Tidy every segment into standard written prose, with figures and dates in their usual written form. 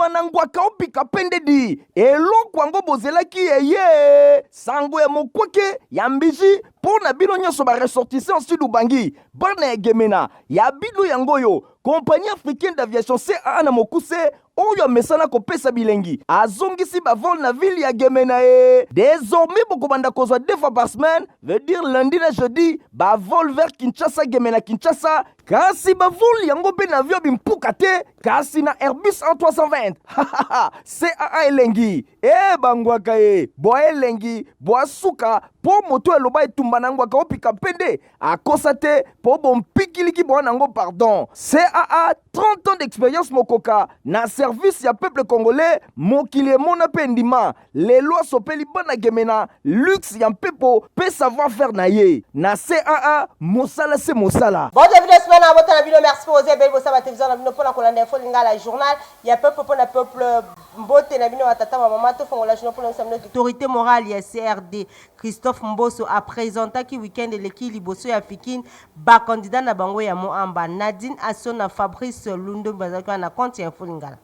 manangwaka opika pendedi eloko yango bozelaki yeye sango ya mokweke ya mbiji pona bino nyonso ba ressortissant sud ubangi bana ya gemena ya bino yango yo compagnie africaine d'aviation CAA na mokuse oyo amesana kopesa bilengi azongisi bavol na ville ya gemena désormais bokobanda kozwa 2 fois par semaine veut dire lundi na jeudi bavol vers Kinshasa gemena Kinshasa kasi bavol yango pe na avion bimpuka te kasi na Airbus A320 CAA elengi bangwaka boa elengi boa suka po moto eloba etumba na ngwaka opika pende akosa te po bompikiliki boa nango pardon CAA 30 ans d'expérience mokoka na service ya peuple congolais mokili emona pe ndima lelo asopeli bana gemena luxe ya mpepo pe savoir faire na ye na CAA mosala se mosala. Bon début de semaine à votre avis, merci pour vous aider pour télévision na pour la colonne info lingala journal il y a peuple pour le peuple mbote na bino atata maman to fongola journal pour l'autorité morale ya CRD Christophe Mbosso a présenté qui week-end l'équipe liboso ya Fikine ba candidat na bango ya Moamba Nadine Assona Fabrice Lundo bazaka na compte info lingala.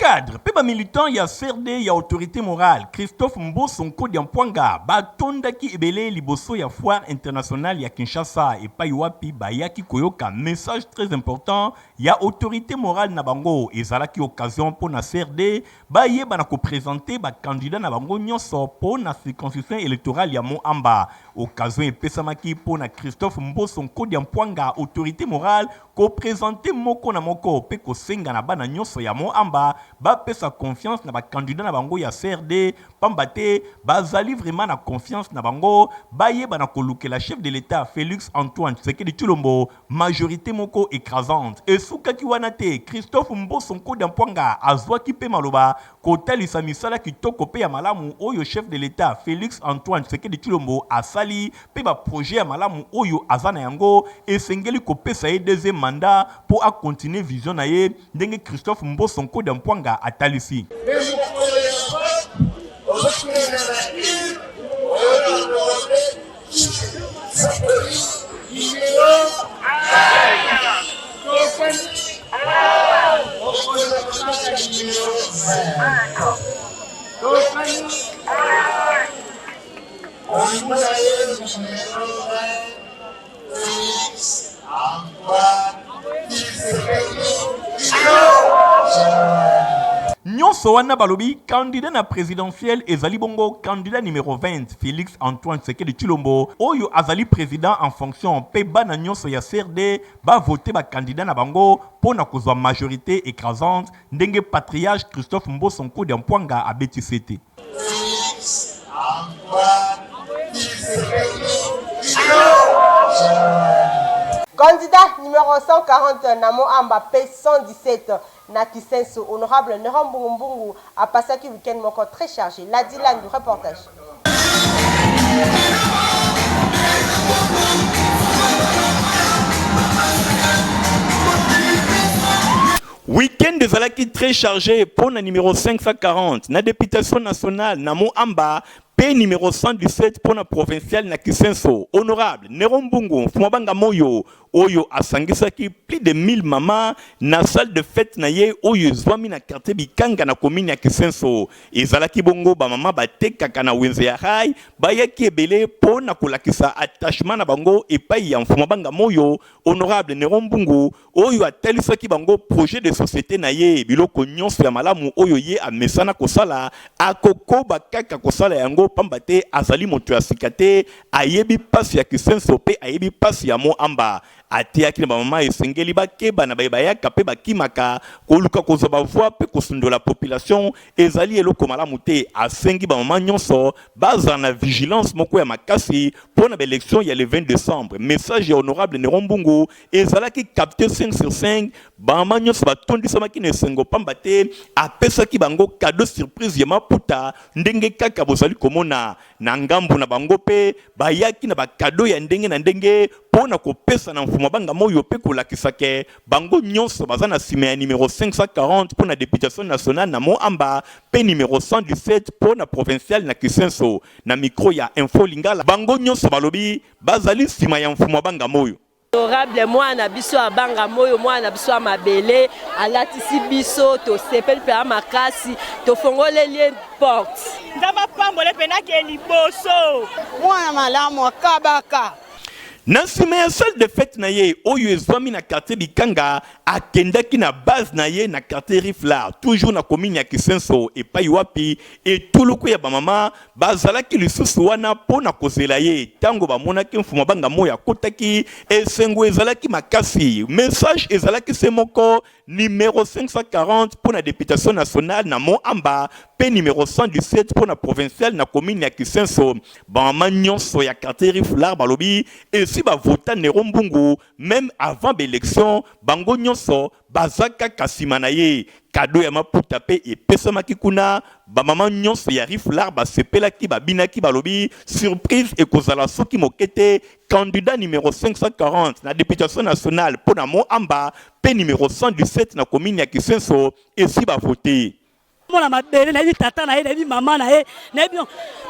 Cadre, pe militant ya CRD ya autorité morale Christophe Mbosso Nkodi Mpwanga batonda ki ebele liboso ya foire internationale ya Kinshasa et pa wapi bayaki koyoka message très important ya autorité morale na bango ezalaki occasion pour na CRD bayeba na ko présenter ba candidat na bango nyonso pour na circonscription électorale ya Moamba occasion epesamaki pour na Christophe Mbosso Nkodi Mpwanga autorité morale ko présenter moko na moko pe ko senga na bana nyonso ya Moamba ba pesa confiance na ba candidat na bango ya CRD pambate bazali vraiment na confiance na bango bayeba na kolukela chef de l'état Félix Antoine Tshisekedi Tshilombo majorité moko écrasante et soukaki wana te Christophe Mbosso Nkodi Mpwanga azwaki pe maloba kotalisa misala kitoko pe ya malamu oyo chef de l'état Félix Antoine Tshisekedi Tshilombo asali pe ba projet ya malamu oyo azana yango esengeli kopesa ye deuxième mandat pour a continuer vision na ye ndenge Christophe Mbosso Nkodi Mpwanga atalisi. Nyonso wana balobi candidat na présidentiel ezali bongo candidat numéro 20 Félix Antoine Tshisekedi Tshilombo oyo azali président en fonction pe bana nyonso ya CRD ba voter ba candidat na bango pona kozwa majorité écrasante ndenge patriarche Christophe Mbosso Nkodi Mpwanga abetisete. Candidat numéro 140 na Moamba P117 na Kisenso honorable Nerambungu Mbungu a passé un week-end encore très chargé. La Dylan du reportage. Week-end de Zalaki très chargé pour le numéro 540 na députation nationale na Moamba P numéro 117 pour la provinciale na Kisenso honorable Nerambungu Fumabanga Moyo oyo asangisaki plus de 1000 mamas na salle de fête na ye oyo zwami na quartier Bikanga na commune ya Kisenso ezalaki bongo ba mama batekaka na wenze ya hai bayaki ebele pona kolakisa attachement na bango epai ya Fumabanga Moyo honorable Nerambungu oyo atalisaki bango projet de société na ye biloko nyonso ya malamu oyo ye amesana kosala akokoba kaka kosala yango pambate azali moto ya sikate ayebi pasi ya Kisenso pe ayebi pasi ya Moamba atiaki na mama esengeli bakeba na bayaka pe bakimaka koluka kozaba voix pe kosundola population ezali eloko malamu te asengi ba mama nyonso baza na vigilance moko ya makasi pona ba élection ya le 20 décembre message ya honorable Nerambungu ezalaki capté 5 sur 5 ba mama nyonso batondisamaki na esengo pamba te apesaki bango cadeau surprise ya maputa ndenge kaka bozali komona na ngambu na bango pe bayaki na ba cadeau ya ndenge na ndenge pona kopesa na Fumabanga Moyo pe kolakisake bango nyonso baza na sima ya numéro 540 pour la députation nationale na Moamba pe numéro 117 pour la provinciale na Kisenso na micro ya Info Lingala bango nyonso balobi bazali sima ya Fumabanga Moyo. Honorable mwana biso abanga moyo mwana biso amabele alatisi biso to sepel pe amakasi to fongole lien porte ndaba pambole penaki liboso mwana malamu akabaka. Na nsima ya salle de fête na ye oyo ezwami na quartier Bikanga akendaki na base na ye na quartier Riflar toujours na commune ya Kisenso epai wapi etuluku ya bamama bazalaki lisusu wana mpona kozela ye ntango bamonaki mfuma banga moyo akotaki esengo ezalaki makasi message ezalaki se moko numéro 540 pour la députation nationale na Moamba pe numéro 117 pour la provinciale na commune ya Kisenso bamama nyonso ya quartier Riflar balobi si ba vota Nero Mbungu même avant l'élection bango nyonso bazaka kasimana ye kado ya maputa pe epesamaki kuna ba mama nyonso ya Riflar ba sepelaki ba binaki balobi surprise ekozala soki mokete candidat numéro 540 na députation nationale pour na Moamba pe numéro 117 na commune ya Kisenso et si ba voter mona mabele na tata na ye na mama na ye na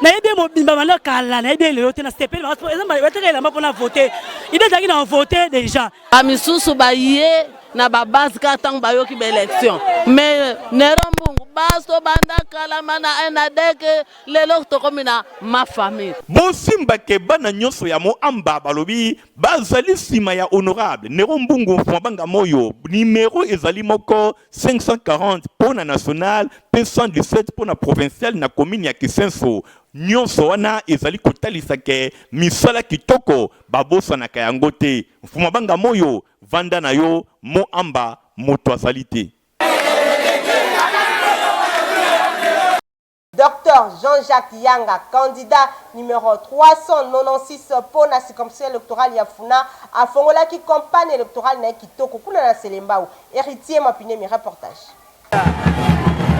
ye mobimba mala kala na ye le hotel na stepel ezamba batekela mapona voter ide zaki na voter déjà amisusu ba ye na ba base ka tang ba yoki ba élection mais Nero Mbungu baso banda kala mana ena deke lelo to komina ma famille bosimba ke bana nyonso ya Moamba balobi bazali sima ya honorable Nero Mbungu mfambanga moyo numéro ezali moko 540 pour na national P117 pour la provinciale na commune ya Kisenso nyonso wana ezali kotalisa ke misala kitoko babosa na kayango te mfuma banga moyo vanda na yo Moamba moto azali te. Docteur Jean-Jacques Yanga, candidat numéro 396 pour la circonscription électorale Yafuna, a fongola qui campagne électorale na kitoko kuna na Selembao. Héritier Mapine, mi reportage.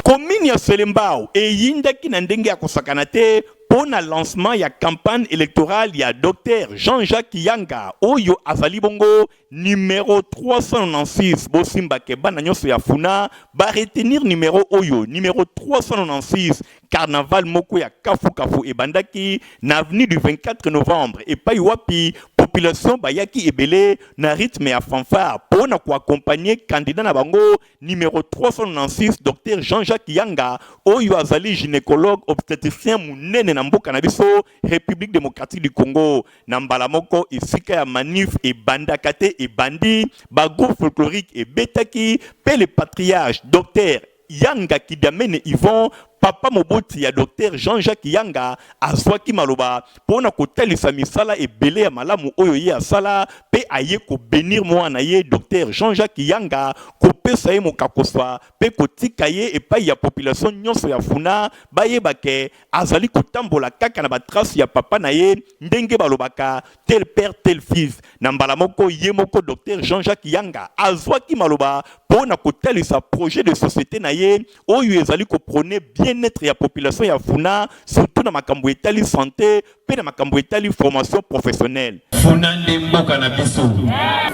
Commune ya Selembao eyindaki na ndenge ya kosakana te pour le lancement ya campagne électorale ya Docteur Jean-Jacques Yanga oyo azali bongo numéro 396 bosimba ke bana nyonso ya funa ba retenir numéro oyo numéro 396 carnaval moko ya kafu ebandaki na avenue du 24 novembre et pa wapi population bayaki ebele na rythme ya fanfare pour na ko accompagner candidat na bango numéro 396 Docteur Jean-Jacques Yanga oyo azali gynécologue obstétricien munene na mboka na biso République démocratique du Congo na mbala moko esika ya manif et bandakate et bandi ba groupe folklorique et betaki pe le patriarche Docteur Yanga Kidamene Yvon papa moboti ya Docteur Jean-Jacques Yanga azwaki maloba pona kotalisa misala ebele ya malamu oyo ye asala pe aye ko bénir mwana ye Docteur Jean-Jacques Yanga kopesa ye mokakoswa pe kotika ye epai ya population nyonso ya funa bayebake azali kotambola kaka na batrace ya papa na ye ndenge balobaka tel père tel fils na mbala moko ye moko Docteur Jean-Jacques Yanga azwaki maloba pona kotalisa projet de société na ye oyo ezali ko prôner bien-être ya population ya funa surtout na makambo etali santé pe na makambo etali formation professionnelle funa nde mboka na biso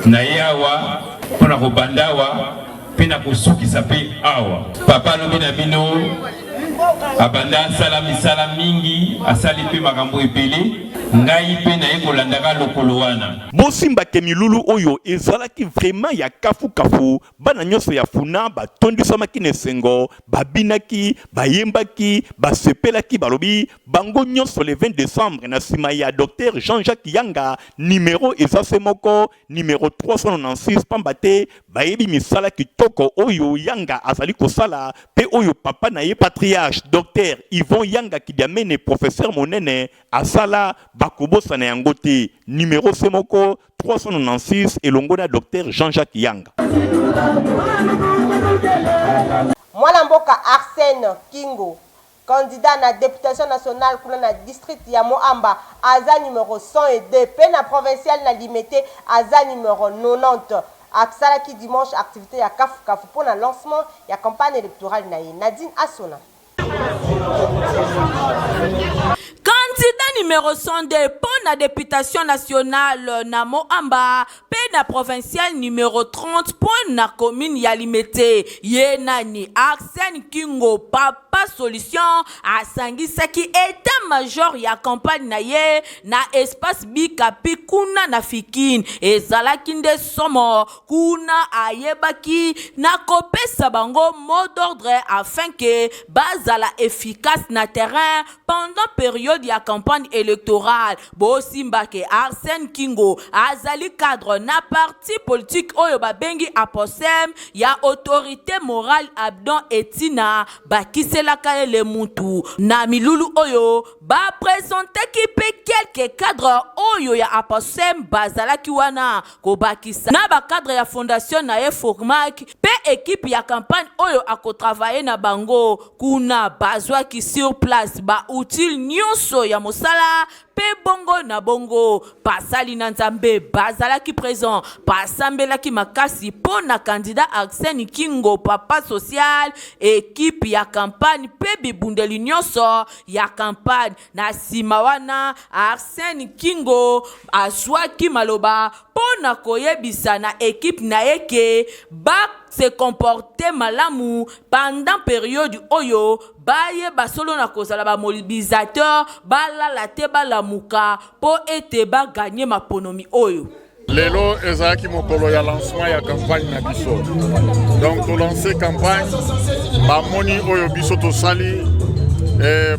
na yawa pona ko bandawa pe na kosukisa pe awa papa lobi na bino abanda sala mingi asali pe makambo ebele ngai pe na ekolandaka lokolo wana bosimba ke milulu oyo ezalaki vraiment ya kafu bana nyonso ya funa batondisamaki na esengo babinaki bayembaki basepelaki balobi bango nyonso le 20 décembre na nsima ya Docteur Jean-Jacques Yanga numéro ezase moko numéro 396 pamba te bayebi misala kitoko oyo Yanga azali kosala pe oyo papa na ye patriarche Docteur Yvon Yanga Kidamene professeur monene asala bakobosa na yango te numéro semoko 396 elongo na Docteur Jean-Jacques Yanga. Mwana mboka Arsène Kingo, candidat na députation nationale pour la district ya Moamba, aza numéro 102, pe na provincial na limité aza numéro 90. Aksala ki dimanche activité ya kafu pour le lancement ya campagne électorale na ye. Nadine Asona. Candidat numéro 102 pour la députation nationale na Moamba, P na provincial numéro 30 point na commune ya Limete ye nani Arsène Kingo papa solution asangisaki état major ya campagne na ye na espace Bikapi kuna na Fikine ezalaki nde somo kuna ayebaki na kopesa bango mot d'ordre afin que bazala efficace na terrain pendant période ya campagne électorale. Bosimbake Arsène Kingo azali cadre na parti politique oyo babengi aposem ya autorité morale Abdon Etina bakiselaka le mutu na milulu oyo ba présenter ki pe quelques cadres oyo ya aposem bazalaki wana ko bakisa na ba cadre ya fondation na ye Fogmak pe équipe ya campagne oyo ako travailler na bango kuna bazwa ki sur place ba utile nyonso ya mosala pe bongo na bongo pasali na nzambe bazalaki présent pasambelaki makasi po na candidat Arsène Kingo papa social équipe ya campagne pe bibundeli nyonso ya campagne na sima wana Arsène Kingo azwaki maloba po na koyebisa na équipe na yeke ba se comporter malamu pendant période oyo baye basolo na kozala ba mobilisateur balala te balamuka po ete ba gagner maponomi oyo. Lelo ezaki mokolo ya lancement ya campagne na biso. Donc to lancer campagne ba moni oyo biso to sali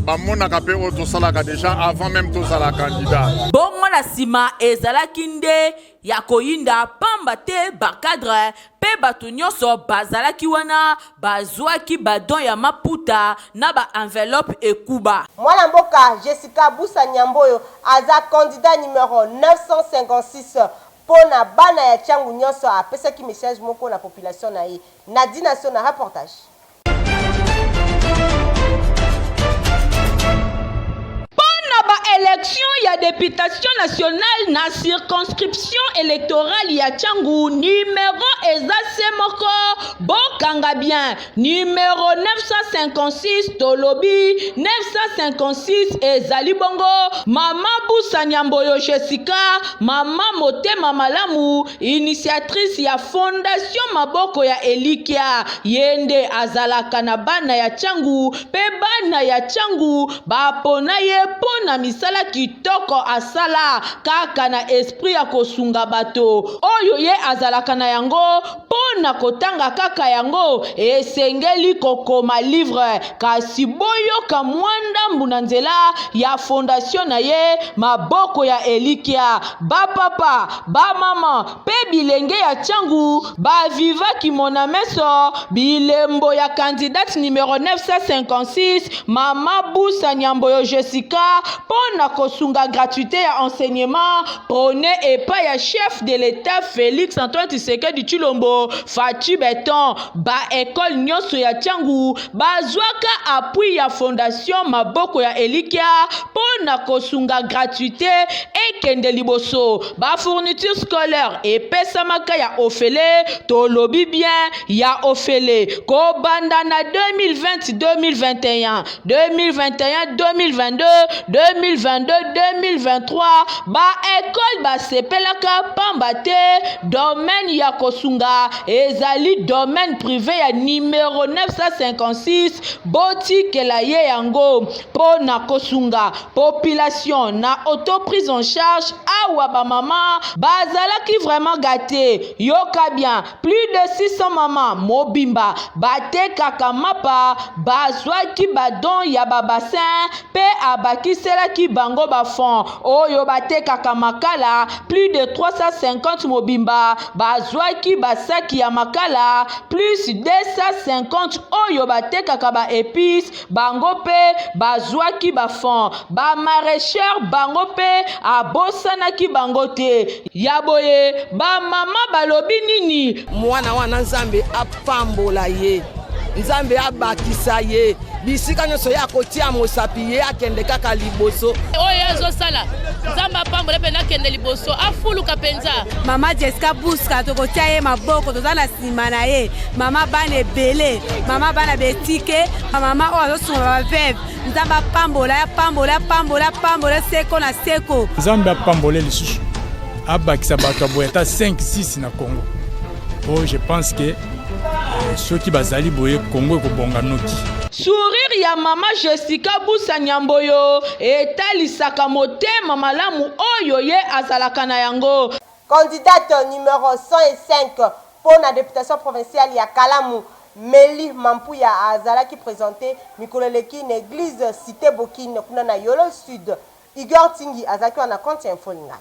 ba mona kapé oyo to salaka déjà avant même to sala candidat. Bongo la sima ezalaki nde ya koyinda pamba te ba cadre pe bato nyonso bazalaki wana bazwaki badon ya maputa na ba enveloppe ekuba. Mwana mboka Jessica Busa Nyamboyo aza candidat numéro 956 pona bana ya Tchangu nyonso apesaki message moko na population na ye. Nadina Sona reportage. Élection ya députation nationale na circonscription électorale ya Tchangu numéro eza semoko bokanga bien numéro 956 tolobi 956 ezali bongo mama Busa Nyamboyo Jessica mama motema malamu initiatrice ya fondation maboko ya Elikia yende azalaka na bana ya Tchangu pe bana ya Tchangu bapona ye pona misala kitoko asala kaka na esprit ya kosunga bato oyo ye azalaka na yango pona kotanga kaka yango esengeli kokoma livre kasi boyoka mwanda mbuna nzela ya fondation na ye maboko ya Elikia ba papa ba mama pe bilenge ya Tchangu ba vivaki mona meso bilembo ya candidate numéro 956 mama Busa Nyamboyo Jessica pona kosunga gratuité ya enseignement prôné et pas ya chef de l'état Félix Antoine Tshisekedi Tshilombo Fachi Beton ba école nyonso ya Tchangu bazwaka appui ya fondation maboko ya Elikia pona kosunga gratuité ekende liboso ba fourniture scolaire et pesamaka ya ofele tolobi bien ya ofele ko banda na 2020 2021 2021 2022 2022 2023 ba école ba sepelaka pamba te domaine ya kosunga ezali domaine privé ya numéro 956 boutique la ye yango pona kosunga population na auto-prise en charge awa ba maman bazalaki vraiment gâté yoka bien plus de 600 maman mobimba batekaka mapa bazwaki badon ya ba bassin pe abakiselaki bango ba fond oyo batekaka makala plus de 350 mobimba bazwaki basaki ya makala plus 250 oyo batekaka ba épices bango pe bazwaki ba fond ba maraîcheur bango pe abosanaki bango te yaboye ba mama balobi nini mwana wana nzambe apambola ye nzambe abakisa ye bisika nyonso ya kotia mosapi ye akende kaka liboso oyo azosala nzambe apambola mpe nakende liboso afuluka mpenza mama Jessica Buska tokotia ye maboko toza na nsima na ye mama bana ebele mama bana betike mama oyo azosunga baveve nzambe apambola ya pambola seko na seko nzambe apambole lisusu abakisa bato aboyata 5-6 na Congo. Oh, je pense que ceux qui bazali boye Congo ekobonga noki. Sourire ya mama Jessica Busa Nyamboyo etalisaka motema malamu oyo ye azalaka na yango. Candidate numéro 105 pour la députation provinciale ya Kalamu, Meli Mampuya Azala qui présentait Mikoleleki une église cité Bokine kuna na Yolo Sud. Igor Tingi Azaki on a compte info lingala.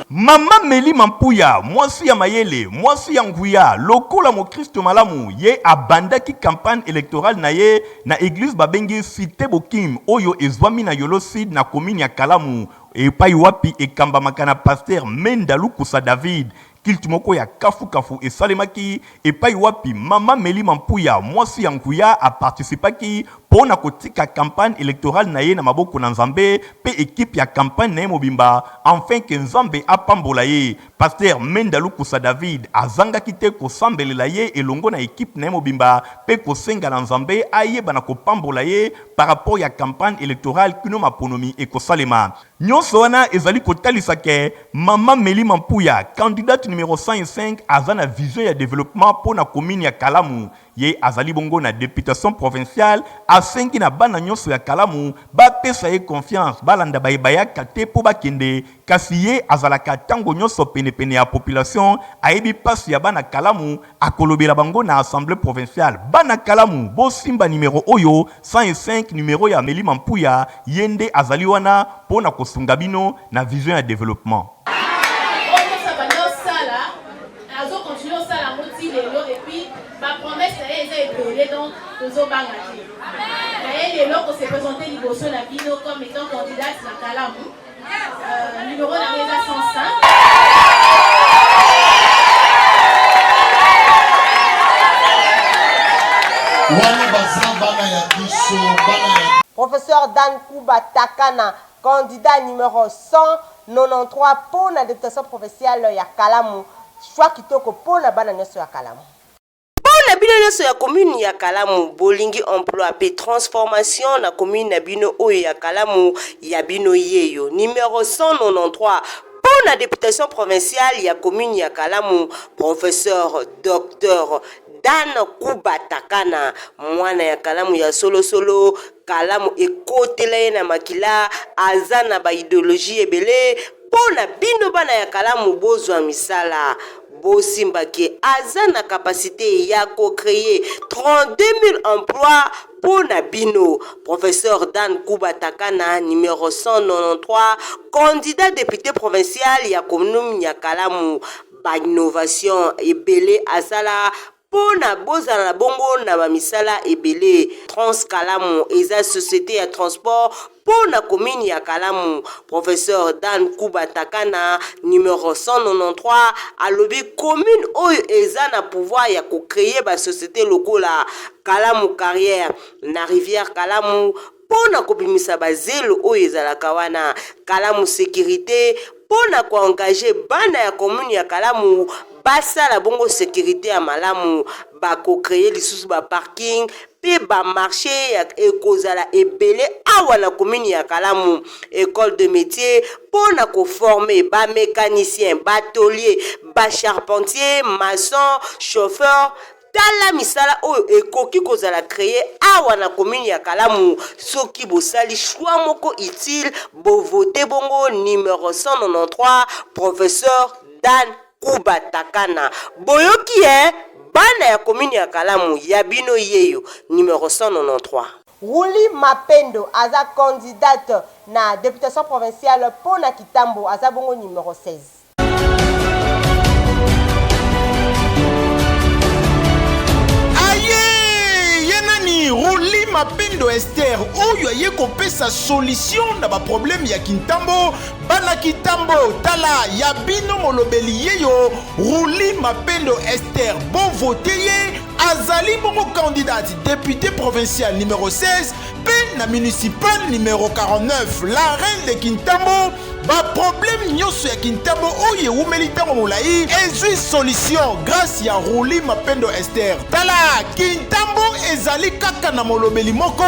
Mama Meli Mampuya, mwasi ya mayele, mwasi ya nguya, lokola mo Kristo malamu, ye abandaki campagne électorale na ye na église babengi cité Bokim, oyo ezwami na Yolo Sud na commune ya Kalamu, epai wapi ekamba makana pasteur Mendalu Kusa David. Kiltimoko ya kafu et salemaki epai wapi Mama Meli Mampuya mwasi ya nguya a participaki pona kotika campagne électorale na ye na maboko na Nzambe pe équipe ya campagne na ye mobimba enfin que Nzambe apambola ye. Pasteur Mendalu Kusa David azanga kite kosambelela ye elongo na équipe na ye mobimba pe kosenga na Nzambe ayeba na kopambola ye par rapport ya campagne électorale kino maponomi e kosalema. Nyonso wana ezali kotalisa ke Mama Meli Mampuya candidate numéro 105 azana vision ya développement pour la commune ya Kalamu. Ye azali bongo na députation provinciale asengi na bana nyonso ya Kalamu ba pesa ye confiance balanda bayebaya kate po bakende kasi ye azalaka tango nyonso pene ya population ayebi pasi ya bana Kalamu akolobela bango na assemblée provinciale. Bana Kalamu bo simba numéro oyo 105 numéro ya Meli Mampuya yende azali wana pona kosunga bino na vision ya développement. Donc, nous avons et les locaux s'est présenté Liboso la Bino comme étant candidate à Kalamu. Numéro de la Résa 105. Professeur Dan Kuba Takana, candidat numéro 193 pour la députation provinciale ya Kalamu. Choix qui toko pour la banane sur Kalamu. Na bino nyonso ya commune ya Kalamu bolingi emploi pe transformation na commune na bino oyo ya Kalamu ya bino yeyo numéro 193 pour la députation provinciale ya commune ya Kalamu professeur docteur Dan Kuba Takana mwana ya Kalamu ya solo Kalamu ekotela na makila azana ba idéologie ebele pour na bino bana ya Kalamu bozwa misala Bosimba qui a la capacité ya co-créer 32 000 emplois pour Nabino. Professeur Dan Kuba Takana, numéro 193, candidat député provincial ya commune ya Kalamu. Ba innovation et belé azala pona bozala bongo na bamisala ebele Trans Kalamu eza société ya transport pona commune ya Kalamu. Professeur Dan Kuba Takana numéro 193 alobi commune oyo eza na pouvoir ya ko créer ba société lokola Kalamu carrière na rivière Kalamu pona kobimisa bazelo oyo ezalaka wana Kalamu sécurité pona ko engager bana ya commune ya Kalamu basa la bongo sécurité à malamu ba ko créer lisusu ba parking pe ba marché ya ekozala ebele awa na commune ya Kalamu école de métier pona ko former ba mécanicien ba tôlier ba charpentier maçon chauffeur tala misala oyo ekoki kozala créer awa na commune ya Kalamu soki bosali choix moko utile bo voter bongo numéro 193 professeur Dan Kuba Takana boyoki bana ya commune ya Kalamu ya bino yeyo numéro 193. Ruli Mapendo aza candidate na députation provinciale pour na Kitambo aza bongo numéro 16. Ruli Mapendo Esther oyo aye kopesa solution na ba problème ya Kintambo bana Kitambo tala ya bino molobeli yeyo Ruli Mapendo Esther bon vote ye azali bongo candidate député provincial numéro 16 pe na municipal numéro 49 la reine de Kintambo ba problème nyonso ya Kintambo oye umelitango molai ezui solution grâce ya Ruli Mapendo Esther tala Kintambo ezali kaka na molobeli moko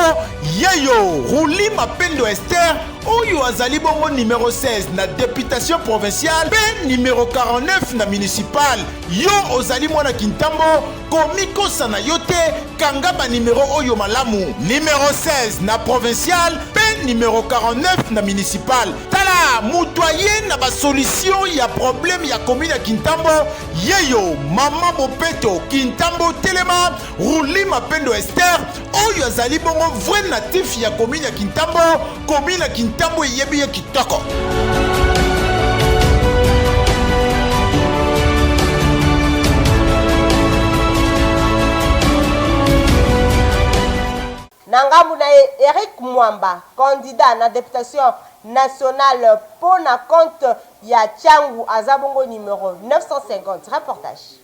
yeyo Ruli Mapendo Esther oyo azali bongo numéro 16 na députation provinciale pe numéro 49 na municipal. Yo ozali mwana Kintambo komikosa na yo te kanga ba numéro oyo malamu numéro 16 na provincial pe numéro 49 na municipal. Tala mutoye na ba solution ya problème ya commune ya Kintambo yeyo mama Bopeto Kintambo Telema Ruli Mapendo Esther oyo azali bongo vrai natif ya commune ya Kintambo commune ya Kintambo yebi ya kitoko. Nangamu na Eric Mwamba, candidat na députation nationale pour na compte ya Tchangu Azabongo numéro 950. Reportage.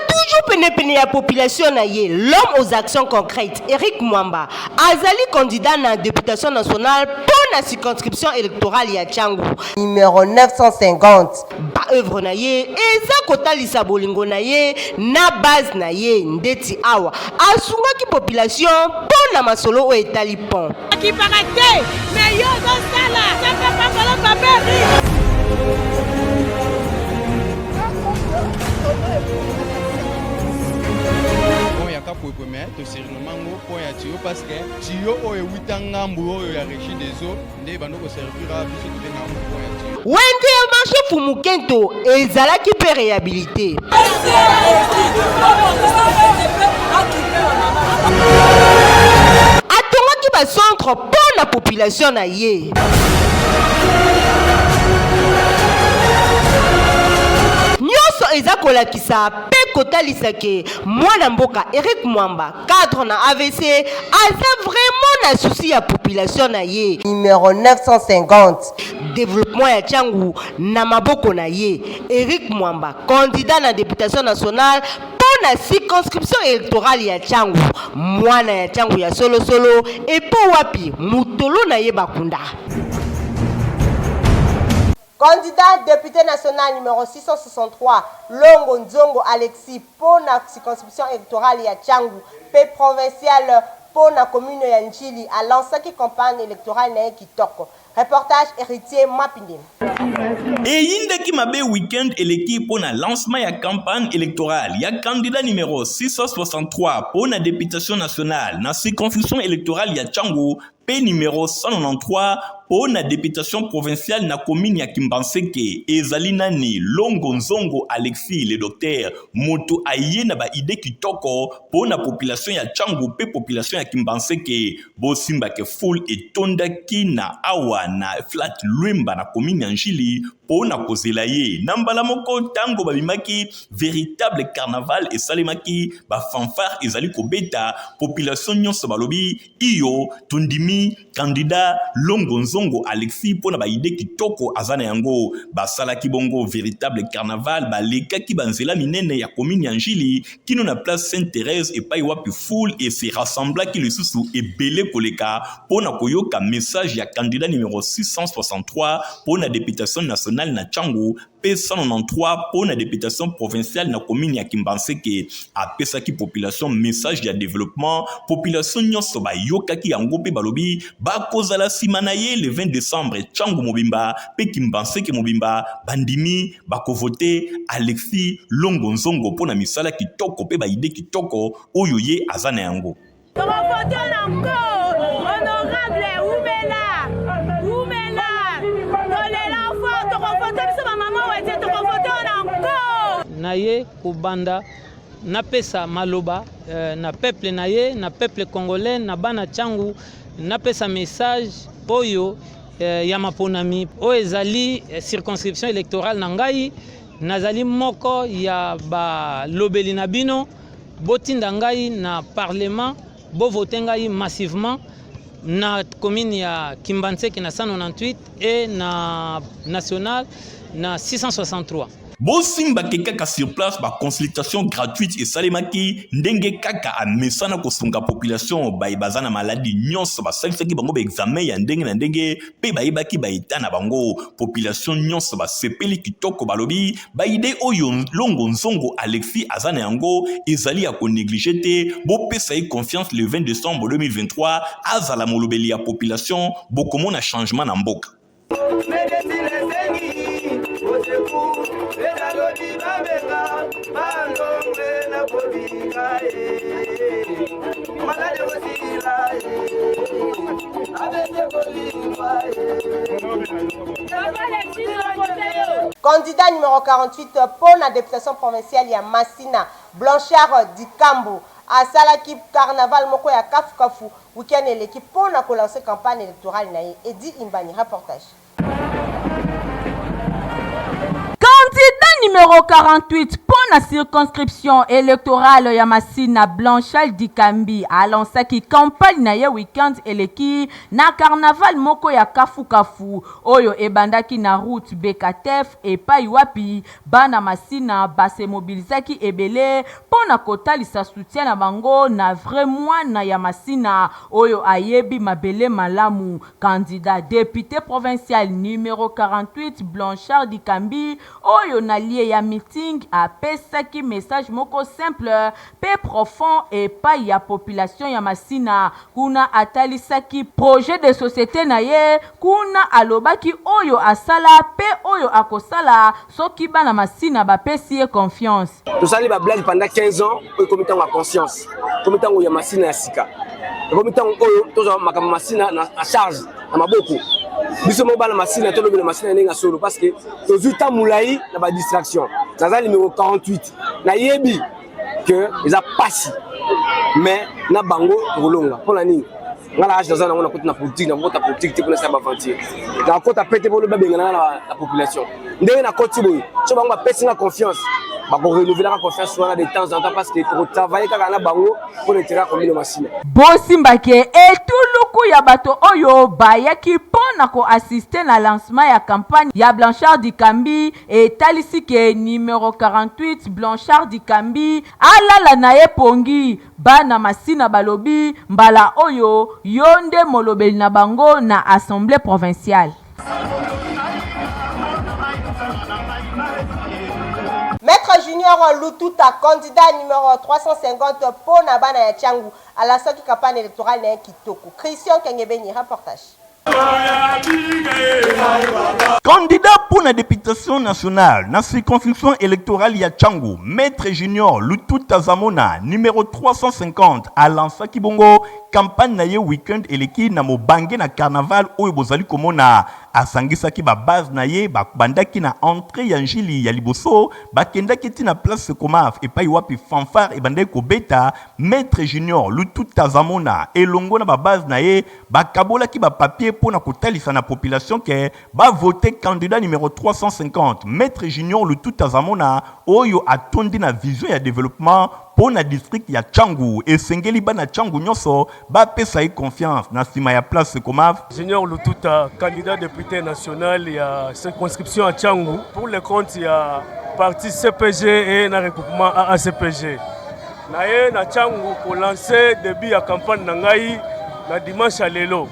Toujours pene ya population na ye, l'homme aux actions concrètes, Eric Mwamba, azali candidat na députation nationale pour la circonscription électorale ya Tchangu. Numéro 950. Ba œuvre na ye, eza kotalisa bolingo na ye, na base na ye, ndeti awa. Asunga ki population pour na masolo o etali pont. Ki parate, mais yo dans sala, ça peut pas voler paperi. Mais to sérieusement pour ya tio parce que tio o ewita ngambu oyo ya régie des eaux nde bandoko servira biso to ngambu pour ya tio wende ya marché Fumukento ezalaki pe réhabilité atongaki ba centre pour la population na ye nyonso eza kolakisa pe kotalisa ke mwana mboka Eric Mwamba cadre na AVC aza vraiment na souci ya population na ye. Numéro 950. Développement ya Tchangu na maboko na ye. Eric Mwamba candidat na députation nationale pour la circonscription électorale ya Tchangu. Mwana ya Tchangu ya solo solo et po wapi mutolo na ye bakunda. Candidat député national numéro 663, Longo Nzongo Alexis pour la circonscription électorale ya Tchangu, paix provinciale pour la commune ya Njili à l'ancienne campagne électorale na Kitoko. Reportage héritier Mapindin. Et yindaki mabe week-end eleki pour la lancement ya campagne électorale. Ya candidat numéro 663 pour la députation nationale na circonscription électorale ya Tchangu, P numéro 193 pour la députation provinciale na commune ya Kimbanseke ezali nani Longo Nzongo Alexis le docteur moto aye na ba ide kitoko pour la population ya Tchangu pe population ya Kimbanseke bosimba ke full etonda kina awa na flat Lwemba na commune ya Njili pour na kozela ye nambala moko tango babimaki véritable carnaval et salemaki ba fanfare ezali kobeta population nyonso balobi iyo tundimi candidat Longo Nzongo Alexis pour na ba ide kitoko azana yango basala kibongo véritable carnaval baleka ki banzela minene ya commune ya Njili kino na place Sainte-Thérèse et pa wapi foule et se rassembla ki le susu ebele koleka pour na koyoka message ya candidat numéro 663 pour la députation nationale na Tchangu P193 pour la députation provinciale na commune ya Kimbanseke apesa ki population message ya développement population nyonso ba yoka ki yango pe balobi ba kozala simana ye le 20 décembre Tchangu mobimba pe Kimbanseke mobimba bandimi bako voter Alexis Longo Nzongo pour na misala kitoko pe ba ide kitoko oyo ye azana yango. Naye kubanda na pesa maloba na peuple naye na peuple congolais na bana Tchangu na pesa message oyo ya maponami o ezali circonscription électorale na ngai nazali moko ya ba lobeli na bino botinda ngai na parlement bo voter ngai massivement na commune ya Kimbanseke na 198 et na national na 663. Bosimba ke kaka sur place ba consultation gratuite et salemaki ndenge kaka a mesana ko sunga population ba ibazana maladie nyonso ba salisaki bango ba examen ya ndenge na ndenge pe ba ibaki ba itana bango population nyonso ba sepeli kitoko balobi ba ide oyo longo nzongo Alexis azana yango ezali ya ko négliger te bo pesa yi confiance le 20 décembre 2023 azala molobeli ya population bokomona changement na mboka. Candidat numéro 48 pour la députation provinciale ya Massina, Blanchard Dikambo, à Salaki Carnaval Moko ya Kafu week-end et l'équipe pour la lancer campagne électorale et dit Imbani reportage. Candidat numéro 48 pour la circonscription électorale ya Massina Blanchard Dikambi alansaki campagne na ye weekend eleki na carnaval moko ya Kafu oyo ebandaki na route Bekatef epai wapi bana Massina base mobilisaki ebele pona kotalisa soutien na bango na vrai mwana ya Massina oyo ayebi mabele malamu. Candidat député provincial numéro 48 Blanchard Dikambi oyo na lié ya meeting a pesaki message moko simple pe profond et pa ya population ya Massina kuna atalisaki projet de société na ye kuna alobaki oyo asala pe oyo akosala soki bana Massina ba pesi confiance. Tout ça ba blague pendant 15 ans au comité de conscience comité ya Massina ya sika comité oyo tozo makama Massina na charge na maboko biso mobala Massina to lobela Massina nenga solo parce que tozuta mulai na ba distraction ça numéro 48 na yebi que ils a passé mais na bango rolonga pour la nini ngala age dans na kota na politique na kota politique te pour ça ba aventure na kota pété pour le babenga na la population ndenge na koti boy so bango ba pesi na confiance ba ko renouveler la confiance de temps en temps parce que pour travailler kaka na bango pour l'intérêt comme Massina Bosimbake etuluku ya bato oyo bayaki pona ko assister na lancement ya campagne ya Blanchard Dikambi et talisike numéro 48 Blanchard Dikambi alala na ye pongi bana Massina balobi mbala oyo yonde molobeli na bango na assemblée provinciale. Maître Junior Lututa, candidat numéro 350 pour Nabana ya Tchangu à la sortie campagne électorale na Kitoko. Christian Kengebeni, reportage. Candidat pour la députation nationale, na circonscription électorale ya Tchangu, Maître Junior Lututa Zamona, numéro 350 à Lansa Kibongo, campagne na ye weekend eleki na mobange na carnaval oyo bozali komona asangisaki ba base na ye bandaki na entrée ya njili ya liboso bakendaki tina place Komaf epai wapi fanfare ebandaki kobeta. Maître Junior Lututa Zamona elongo na ba base na ye bakabolaki ba papier pona kotalisa na population ke ba voter candidat numéro 350 Maître Junior Lututa Zamona oyo atondi na vision ya développement pour na district ya Tchangu et sengeli bana Tchangu nyonso ba pesa yi confiance na sima ya place Komaf. Junior Lututa, candidat député national ya circonscription à Tchangu pour le compte ya parti CPG et na regroupement AACPG. Na ye na Tchangu pour lancer début ya campagne na ngai na dimanche à lelo.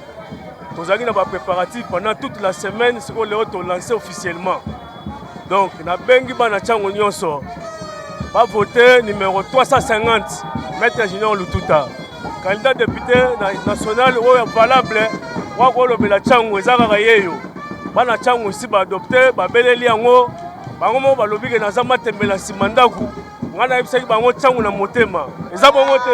Tozaki na ba préparatifs pendant toute la semaine ce qu'on le to lancer officiellement. Donc na bengi bana Tchangu nyonso va voter numéro 350, Maître Junior Lututa. Candidat député national valable, Wakolo Bela Tchangu, Ezara Yeyo. Bana Tchangu aussi va adopter, Babeleli Yango, Bangomo Balobike Nazama Tembela Simandaku, Ngana Ipsaki Bango Tchangu na Motema. Ezabongote.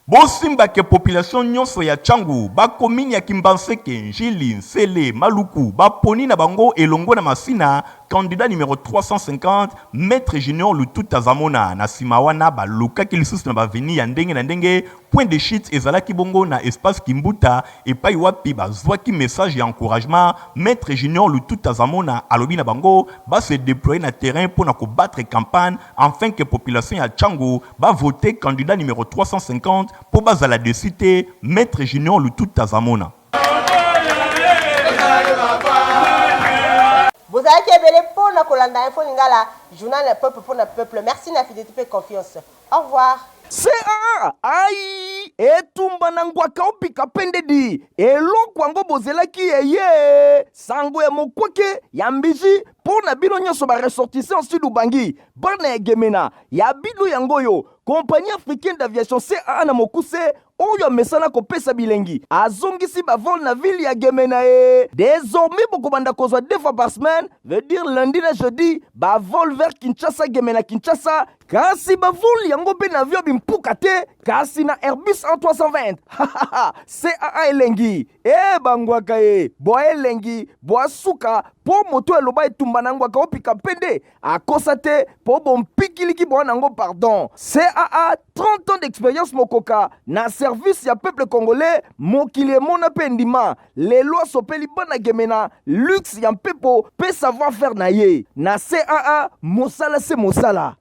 Bosimba ke population nyonso ya Tchangu ba komini ya Kimbanseke, Njili, Nsele, Maluku, ba poni na bango elongo na Massina, candidat numéro 350 Maître Junior Lututa Zamona na simawana ba luka kilisusu na ba veni ya ndenge na ndenge point de chute ezalaki bongo na espace Kimbuta epai wapi bazwaki message ya encouragement. Maître Junior Lututa Zamona alobi na bango ba se déployer na terrain pour na combattre campagne afin que population ya Tchangu ba voter candidat numéro 350 pour bazala de cité Maître Junior Lututa Zamona. bozalaki ebele mpona kolanda info lingala journal peuple pour le peuple. Merci na fidélité et confiance. Au revoir. CAA ai etumba na ngwaka opika pendedi eloko yango bozelaki eye sango ya mokweke ya mbiji mpo na bino nyonso baressortissant sud ubangi bana ya gemena ya bino yango yo compagnie africaine d'aviation CAA na mokuse oyo amesana kopesa bilengi azongisi bavol na ville ya gemena e désormais bokobanda kozwa 2 fois par semaine veut dire lundi na jeudi bavol vers Kinshasa gemena Kinshasa kasi bavol yango mpe na avion bimpuka te kasi na Airbus A320 CAA elengi bangwaka ye boa elengi boa suka po moto eloba etumba na ngwaka opika pende akosa te po bompikiliki boa nango pardon. CAA 30 ans d'expérience mokoka na service ya peuple congolais mokili emona mpe ndima lelo asopeli bana gemena luxe ya mpepo pe savoir faire na ye na CAA mosala se mosala.